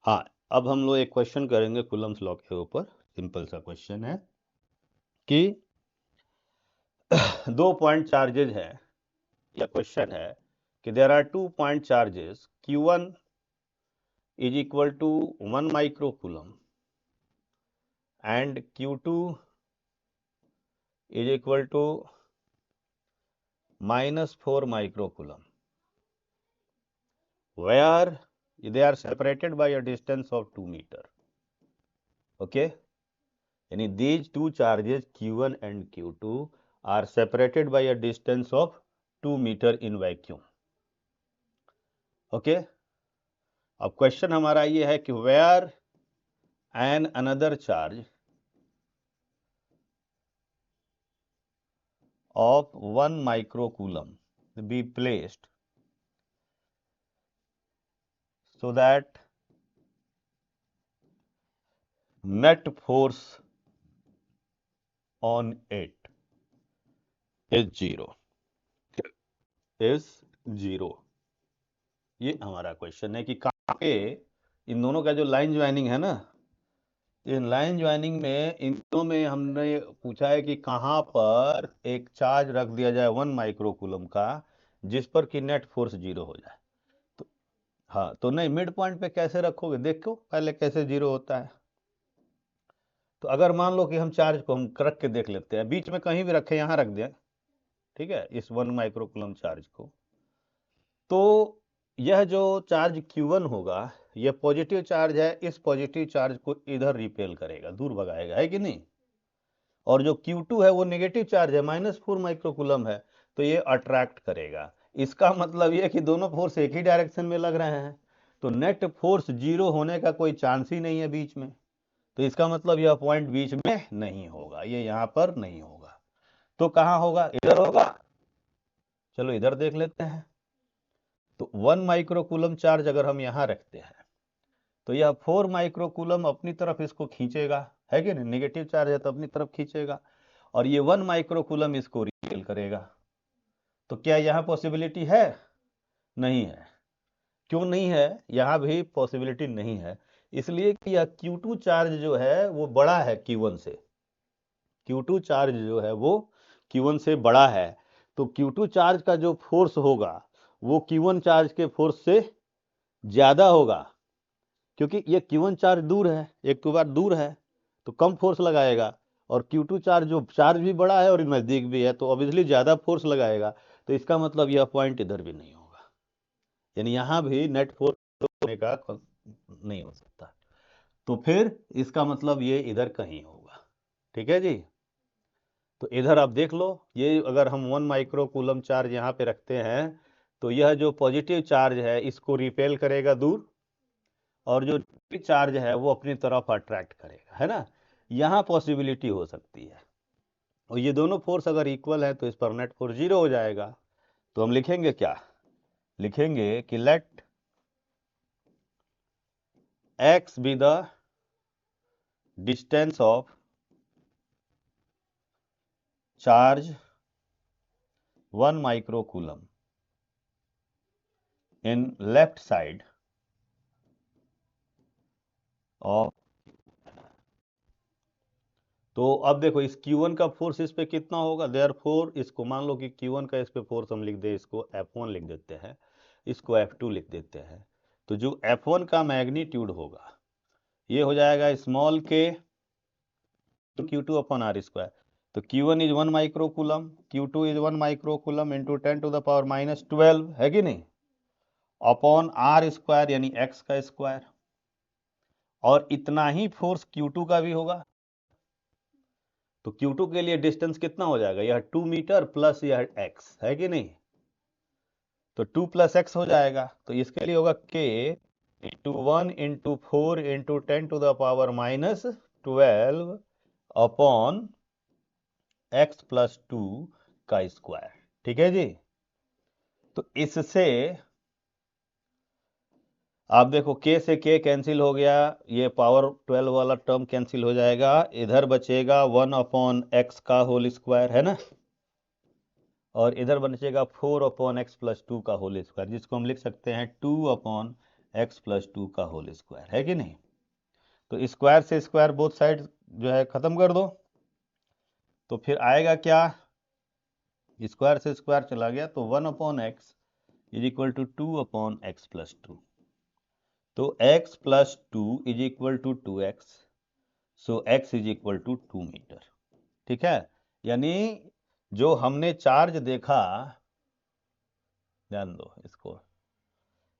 हाँ, अब हम लोग एक क्वेश्चन करेंगे कूलम्स लॉ के ऊपर। सिंपल सा क्वेश्चन है कि दो पॉइंट चार्जेज है, या क्वेश्चन है कि there are 2 point charges Q1 is equal to 1 micro coulomb and Q2 is equal to -4 micro coulomb, where they are separated by a distance of 2 meter. Okay, यानी these two charges Q1 and Q2 are separated by a distance of 2 meter in vacuum. Okay, अब question हमारा ये है कि where an another charge of 1 microcoulomb be placed so that net force on it is zero. ये हमारा question है कि कहाँ पे इन दोनों का जो लाइन ज्वाइनिंग है ना, इन लाइन ज्वाइनिंग में इन दोनों में हमने पूछा है कि कहाँ पर एक चार्ज रख दिया जाए 1 माइक्रोकूलम का जिस पर कि नेट फोर्स 0 हो जाए। तो हाँ, तो नहीं, मिड पॉइंट पे कैसे रखोगे, देखो पहले कैसे 0 होता है। तो अगर मान लो कि हम चार्ज को हम रख के देख लेते हैं, बीच में कहीं भी रखे, यहाँ रख दें, ठीक है, इस 1 माइक्रोकूलम चार्ज को, तो यह जो चार्ज Q1 होगा, यह पॉजिटिव चार्ज है, इस पॉजिटिव चार्ज को इधर रिपेल करेगा, दूर भगाएगा, है कि नहीं। और जो Q2 है वो नेगेटिव चार्ज है, -4 माइक्रोकूलम है, तो ये अट्रैक्ट करेगा। इसका मतलब ये कि दोनों फोर्स एक ही डायरेक्शन में लग रहे हैं, तो नेट फोर्स 0 होने का कोई चांस ही नहीं है बीच में। तो इसका मतलब यह पॉइंट बीच में नहीं होगा, ये यहाँ पर नहीं होगा। तो कहाँ होगा, इधर होगा। चलो इधर देख लेते हैं। तो 1 माइक्रोकूलम चार्ज अगर हम यहाँ रखते हैं तो यह 4 माइक्रोकूलम अपनी तरफ इसको खींचेगा, है कि नहीं, नेगेटिव चार्ज है तो अपनी तरफ खींचेगा, और ये 1 माइक्रोकूलम इसको रिपेल करेगा। तो क्या यहाँ पॉसिबिलिटी है? नहीं है। क्यों नहीं है? यहाँ भी पॉसिबिलिटी नहीं है, इसलिए कि यह Q2 चार्ज जो है वो बड़ा है Q1 से। Q2 चार्ज जो है वो Q1 से बड़ा है, तो Q2 चार्ज का जो फोर्स होगा वो Q1 चार्ज के फोर्स से ज्यादा होगा, क्योंकि ये Q1 चार्ज दूर है, एक तो बार दूर है तो कम फोर्स लगाएगा, और Q2 चार्ज जो चार्ज भी बड़ा है और नजदीक भी है तो ऑब्वियसली ज्यादा फोर्स लगाएगा। तो इसका मतलब यह पॉइंट इधर भी नहीं होगा, यानी यहां भी नेट फोर्स होने का नहीं हो सकता। तो फिर इसका मतलब ये इधर कहीं होगा। ठीक है जी। तो इधर आप देख लो, ये अगर हम 1 माइक्रोकूलम चार्ज यहाँ पे रखते हैं तो यह जो पॉजिटिव चार्ज है इसको रिपेल करेगा दूर, और जो चार्ज है वो अपनी तरफ अट्रैक्ट करेगा, है ना। यहाँ पॉसिबिलिटी हो सकती है, और ये दोनों फोर्स अगर इक्वल है तो इस पर नेट फोर्स 0 हो जाएगा। तो हम लिखेंगे क्या, लिखेंगे कि let x be the distance of charge 1 microcoulomb in left side of. तो अब देखो इस Q1 का फोर्स इस पे कितना होगा, देयरफॉर इसको मान लो कि Q1 का इस पे फोर्स हम लिख दे, इसको F1 लिख देते हैं, इसको F2 लिख देते हैं। तो जो F1 का मैग्नीट्यूड होगा ये हो जाएगा small k Q2 upon r square. तो Q1 is 1 microcoulomb, Q2 is 1 microcoulomb into 10⁻⁻12, है कि नहीं, अपॉन आर स्क्वायर यानी x का स्क्वायर, और इतना ही फोर्स Q2 का भी होगा। तो Q2 के लिए डिस्टेंस कितना हो जाएगा, यह 2 मीटर प्लस यह x, है कि नहीं। तो 2 प्लस x हो जाएगा, तो इसके लिए होगा k into 1 into 4 into 10⁻⁻12 upon x plus 2 का स्क्वायर। ठीक है जी। तो इससे आप देखो k से k कैंसिल हो गया, ये पावर 12 वाला टर्म कैंसिल हो जाएगा, इधर बचेगा 1 अपॉन x का होल स्क्वायर, है ना, और इधर बचेगा 4 अपॉन x प्लस 2 का होल स्क्वायर, जिसको हम लिख सकते हैं 2 अपॉन एक्स प्लस 2 का होल स्क्वायर, है कि नहीं। तो स्क्वायर से स्क्वायर बोथ साइड जो है खत्म कर दो, तो फिर आएगा क्या, स्क्वायर से स्क्वायर चला गया तो 1/x is equal to 2/x plus 2। तो x plus 2 is equal to 2x, so x is equal to 2 metre. ठीक है, यानी जो हमने चार्ज देखा, ध्यान दो इसको,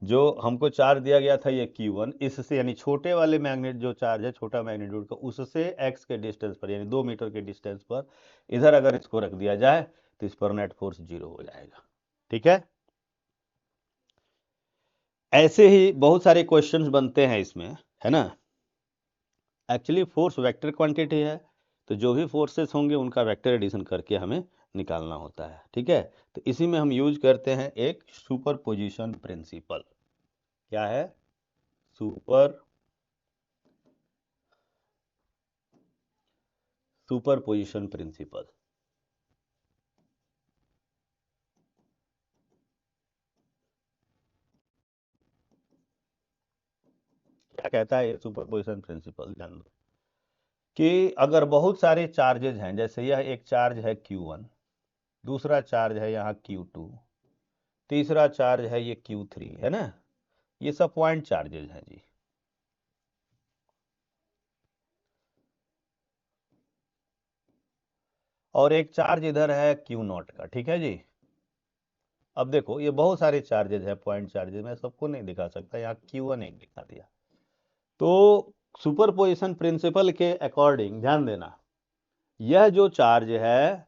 जो हमको चार्ज दिया गया था ये Q1, इससे यानी छोटे वाले मैग्नेट जो चार्ज है छोटा मैग्नीट्यूड का, उससे x के डिस्टेंस पर यानी 2 मीटर के डिस्टेंस पर इधर अगर इसको रख दिया जाए तो इस पर नेट फोर्स 0 हो जाएगा। ठीक है, ऐसे ही बहुत सारे क्वेश्चंस बनते हैं इसमें, है ना। एक्चुअली फोर्स वेक्टर क्वांटिटी है, तो जो भी फोर्सेस होंगे उनका वेक्टर एडिशन करके हमें निकालना होता है। ठीक है, तो इसी में हम यूज करते हैं एक सुपरपोजिशन प्रिंसिपल। क्या है, सुपरपोजिशन प्रिंसिपल। क्या कहता है ये सुपरपोजिशन प्रिंसिपल, जान लो कि अगर बहुत सारे चार्जेज हैं, जैसे यह एक चार्ज है Q1, दूसरा चार्ज है यहाँ Q2, तीसरा चार्ज है ये Q3, है ना, ये सब पॉइंट चार्जेज हैं जी। और एक चार्ज इधर है Q0 का। ठीक है जी, अब देखो ये बहुत सारे चार्जेज है, पॉइंट चार्जेज, मैं सबको नहीं दिखा सकता, यहाँ Q1 एक दिखा दिया। तो सुपरपोजिशन प्रिंसिपल के अकॉर्डिंग ध्यान देना, यह जो चार्ज है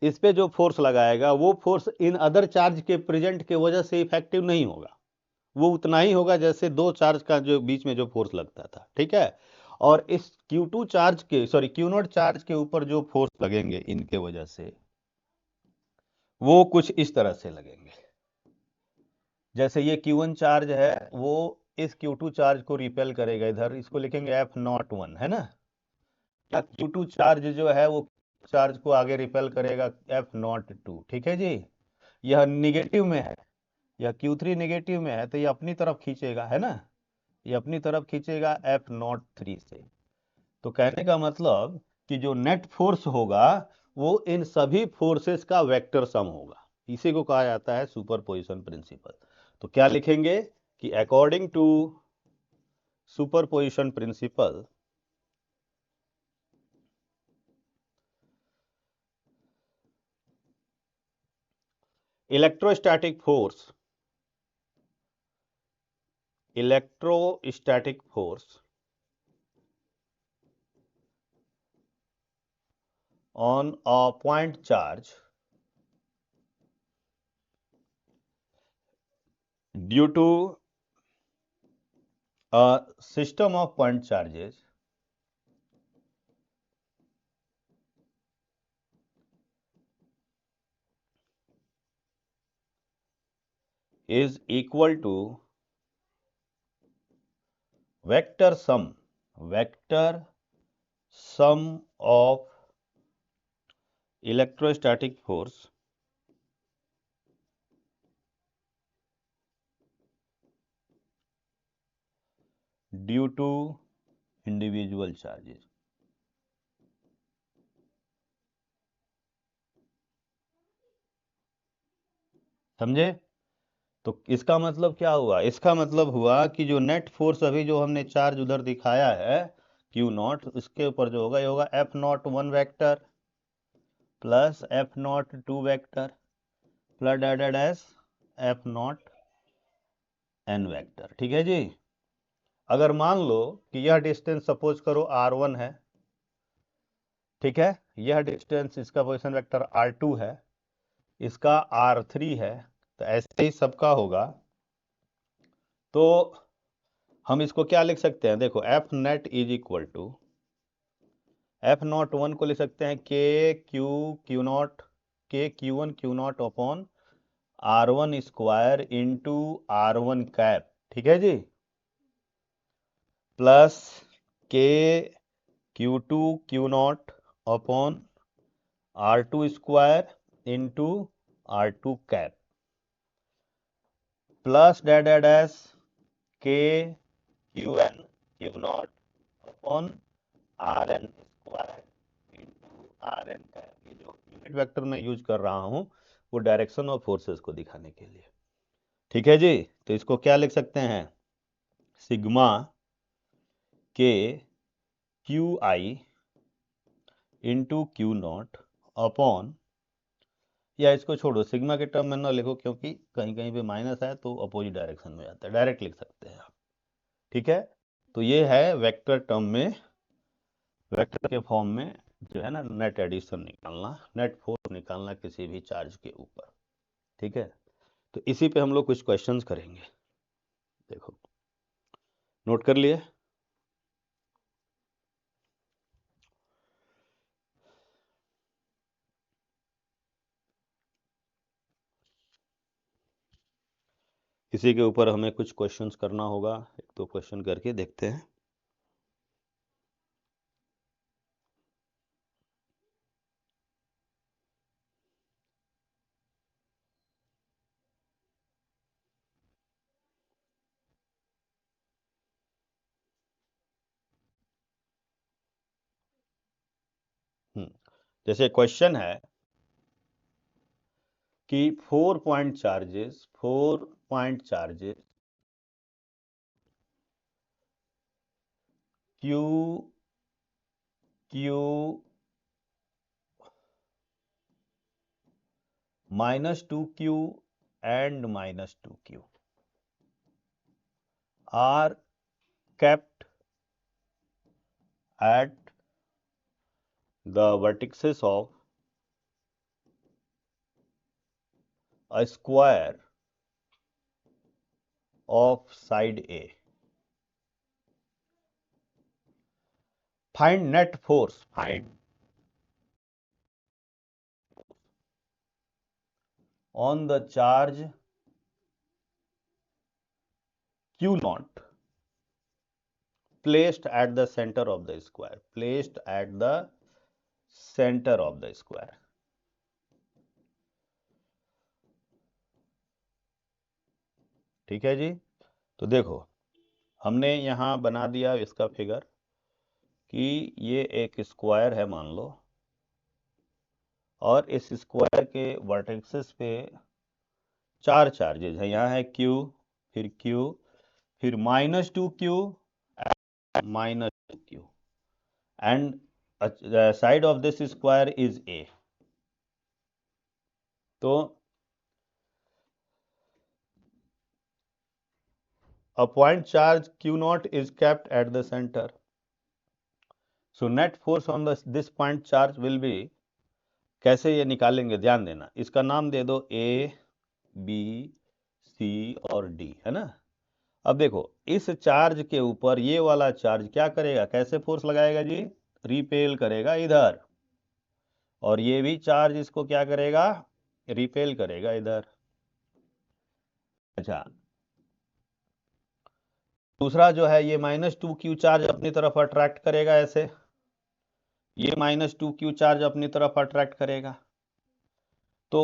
इस पे जो फोर्स लगाएगा वो फोर्स इन अदर चार्ज के प्रेजेंट के वजह से इफेक्टिव नहीं होगा, वो उतना ही होगा जैसे दो चार्ज का जो बीच में जो फोर्स लगता था। ठीक है, और इस Q2 चार्ज के सॉरी Q0 चार्ज के ऊपर जो फोर्स लगेंगे इनके वजह से वो कुछ इस तरह से लगेंगे। जैसे ये Q1 चार्ज है वो इस Q2 चार्ज को रिपेल करेगा, इधर इसको लिखेंगे F01, है ना। क्या Q2 चार्ज जो है वो चार्ज को आगे रिपेल करेगा F02। ठीक है जी, यह निगेटिव में है, यह Q3 निगेटिव में है तो ये अपनी तरफ खींचेगा, है ना, ये अपनी तरफ खींचेगा F03 से। तो कहने का मतलब कि जो नेट फोर्स होगा वो इन सभी फोर्सेस का वेक्टर सम होगा, इसी को कहा जाता है सुपरपोजिशन प्रिंसिपल। तो क्या लिखेंगे कि according to superposition principle, electrostatic force on a point charge due to a system of point charges is equal to vector sum of electrostatic force due to individual charges। समझे, तो इसका मतलब क्या हुआ, इसका मतलब हुआ कि जो नेट फोर्स अभी जो हमने चार्ज उधर दिखाया है Q0, इसके ऊपर जो होगा ये होगा F01 vector plus F02 vector plus डेडेड एस F0n वेक्टर। ठीक है जी, अगर मान लो कि यह डिस्टेंस सपोज करो R1 है, ठीक है, यह डिस्टेंस इसका पोजीशन वेक्टर R2 है, इसका R3 है, तो ऐसे ही सबका होगा। तो हम इसको क्या लिख सकते हैं, देखो F net is equal to F01 को लिख सकते हैं K Q1 upon R1 square into R1 cap. ठीक है जी, plus Q2 upon R2 square into R2 cap plus डेडेड एस K Q N Q naught upon R N square into R N का ये जो यूनिट वेक्टर मैं use कर रहा हूं वो डायरेक्शन ऑफ फोर्सेस को दिखाने के लिए। ठीक है जी, तो इसको क्या लिख सकते हैं, सिग्मा के Q I into Q naught upon, या इसको छोड़ो सिग्मा के टर्म में ना लिखो क्योंकि कहीं कहीं पे माइनस है तो अपोजिट डायरेक्शन में जाता है, डायरेक्ट लिख सकते हैं आप। ठीक है, तो ये है वेक्टर टर्म में, वेक्टर के फॉर्म में जो है ना नेट एडिशन निकालना, नेट फोर्स निकालना किसी भी चार्ज के ऊपर। ठीक है, तो इसी पे हम लोग कुछ क्वेश्चंस करेंगे। देखो, नोट कर लिए। इसी के ऊपर हमें कुछ क्वेश्चंस करना होगा, एक तो क्वेश्चन करके देखते हैं। जैसे क्वेश्चन है कि 4 point charges Q Q -2q and -2q are kept at the vertices of a square of side A. Find net force. Find on the charge Q naught placed at the center of the square. Placed at the center of the square. ठीक है जी, तो देखो हमने यहाँ बना दिया इसका figure कि ये एक स्क्वायर है मान लो, और इस स्क्वायर के वर्टेक्सेस पे 4 चार्जेज है। यहाँ है Q, फिर Q, फिर -2q -2q and the side of this square is A. तो a point charge Q naught is kept at the center. So net force on this point charge will be, कैसे ये निकालेंगे ध्यान देना, इसका नाम दे दो A, B, C और D, है ना। अब देखो इस चार्ज के ऊपर ये वाला चार्ज क्या करेगा, कैसे फोर्स लगाएगा जी, रिपेल करेगा इधर, और ये भी चार्ज इसको क्या करेगा, रिपेल करेगा इधर। अच्छा, दूसरा जो है ये -2q चार्ज अपनी तरफ अट्रैक्ट करेगा, ऐसे ये -2q चार्ज अपनी तरफ अट्रैक्ट करेगा। तो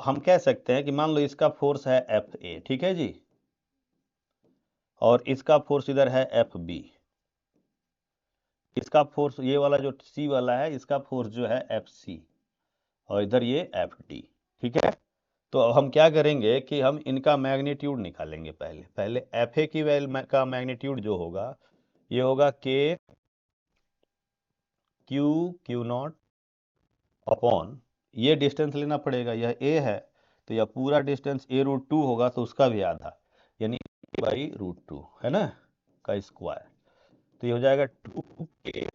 हम कह सकते हैं कि मान लो इसका फोर्स है Fa, ठीक है जी, और इसका फोर्स इधर है Fb, इसका फोर्स ये वाला जो C वाला है इसका फोर्स जो है Fc, और इधर ये Fd। ठीक है, तो अब हम क्या करेंगे कि हम इनका मैग्नीट्यूड निकालेंगे। पहले Fa की वैल्यू का मैग्नीट्यूड जो होगा ये होगा K क्यू नॉट अपॉन, ये डिस्टेंस लेना पड़ेगा, यह A है तो यह पूरा डिस्टेंस A√2 होगा तो उसका भी आधा, यानी A/√2 है ना का स्क्वायर, तो ये हो जाएगा 2K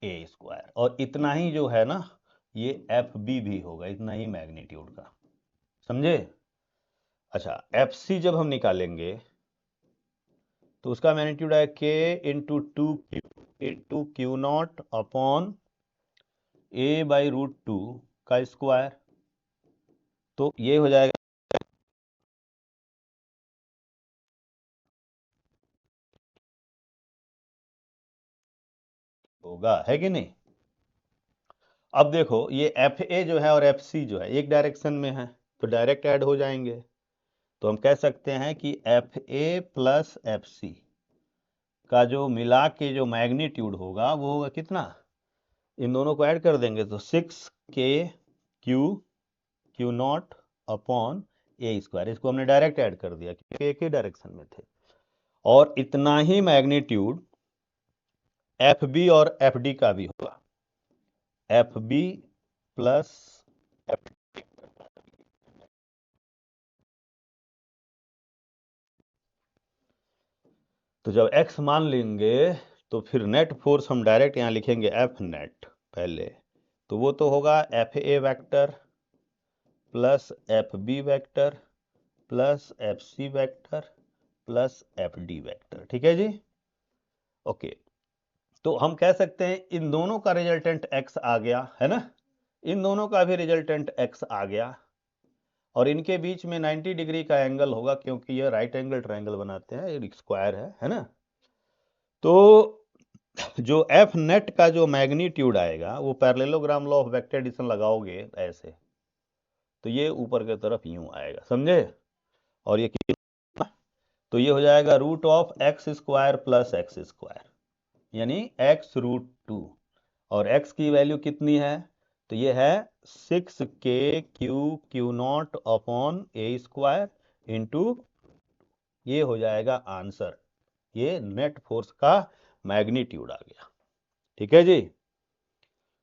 A स्क्वायर, और इतना ही जो है ना ये FB भी होगा, इतना ही मैग्नीट्यूड का, समझे। अच्छा, FC जब हम निकालेंगे तो उसका मैग्नीट्यूड है K into Q naught upon A/√2 का स्क्वायर, तो ये हो जाएगा होगा, है कि नहीं। अब देखो ये FA जो है और FC जो है एक डायरेक्शन में है तो डायरेक्ट ऐड हो जाएंगे, तो हम कह सकते हैं कि F A plus F C का जो मिला के जो मैग्नीट्यूड होगा वो होगा कितना, इन दोनों को ऐड कर देंगे तो 6K क्यू नॉट अपॉन ए स्क्वायर। इसको हमने डायरेक्ट ऐड कर दिया क्योंकि एक ही डायरेक्शन में थे। और इतना ही मैग्नीट्यूड एफ बी और एफ डी का भी होगा, एफ बी प्लस एफ। तो जब x मान लेंगे तो फिर नेट फोर्स हम डायरेक्ट यहां लिखेंगे एफ नेट पहले, तो वो तो होगा F A vector plus F B vector plus F C vector plus F D vector. ठीक है जी, ओके। तो हम कह सकते हैं इन दोनों का रिजल्टेंट x आ गया है ना, इन दोनों का भी रिजल्टेंट x आ गया, और इनके बीच में 90 डिग्री का एंगल होगा क्योंकि ये राइट एंगल ट्रायंगल बनाते हैं, एक स्क्वायर है ना। तो जो एफ नेट का जो मैग्नीट्यूड आएगा वो parallelogram law of vector addition लगाओगे ऐसे, तो ये ऊपर की तरफ यूं आएगा, समझे। और ये कितना, तो ये हो जाएगा root of x square plus x square, यानी x रूट 2, और x की वैल्यू कितनी है, तो ये है 6K क्यू नॉट अपॉन ए स्क्वायर इंटू, ये हो जाएगा आंसर, ये नेट फोर्स का मैग्नीट्यूड आ गया। ठीक है जी,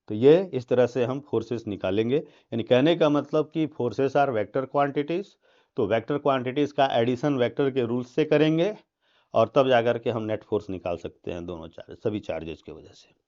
तो ये इस तरह से हम फोर्सेस निकालेंगे। यानी कहने का मतलब कि फोर्सेस आर वेक्टर क्वांटिटीज, तो वेक्टर क्वांटिटीज का एडिशन वेक्टर के रूल्स से करेंगे और तब जाकर के हम नेट फोर्स निकाल सकते हैं दोनों चार्ज, सभी चार्जेस की वजह से।